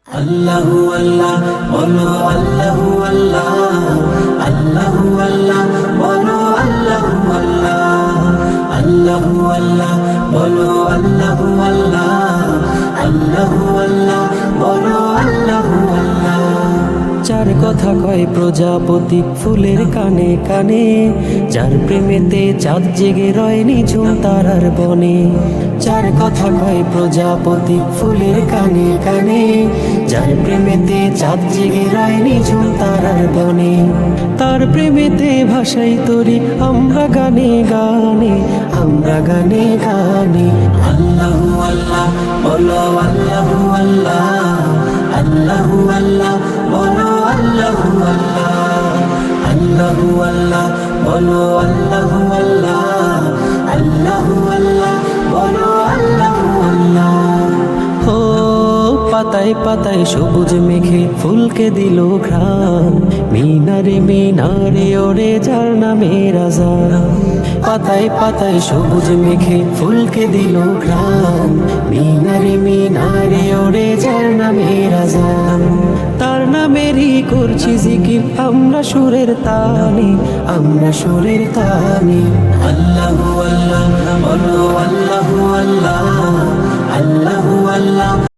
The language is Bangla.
আল্লাহু আল্লাহ বলো, আল্লাহু আল্লাহ, আল্লাহু আল্লাহ বলো, আল্লাহু আল্লাহ, আল্লাহু আল্লাহ বলো, আল্লাহু আল্লাহ, আল্লাহু আল্লাহ বলো, আল্লাহু আল্লাহ। যার কথা কয় প্রজাপতি ফুলের কানে কানে, যার প্রেমেতে চাঁদ জেগে রয় নিঝুম তারার বনে। যার কথা কয় প্রজাপতি ফুলের কানে কানে, যার প্রেমেতে চাঁদ জেগে রয় নিঝুম তারার বনে। তার প্রেমেতে ভাষাই তরি আমরা গানে গানে, আমরা গানে গানে। আল্লাহু আল্লাহ বলো, আল্লাহু আল্লাহ, আল্লাহু আল্লাহ বলো, আল্লাহু আল্লাহ, আল্লাহু আল্লাহ বলো, আল্লাহু আল্লাহ, আল্লাহু আল্লাহ বলো, আল্লাহু আল্লাহ। ও পাতায় পাতায় সবুজ মেঘে ফুলকে দিল ঘ্রাণ, মিনারে মিনারে ওরে যার নামে আযান। পাতায় পাতায় সবুজ মেঘে ফুলকে দিল ঘ্রাণ, মিনারে মিনারে ওরে যার নামে আযান। তার নামেরই করছি জিকির আমরা সুরের তানে, আমরা সুরের তানে। আল্লাহু আল্লাহ বলো, আল্লাহু আল্লাহ, আল্লাহু আল্লাহ।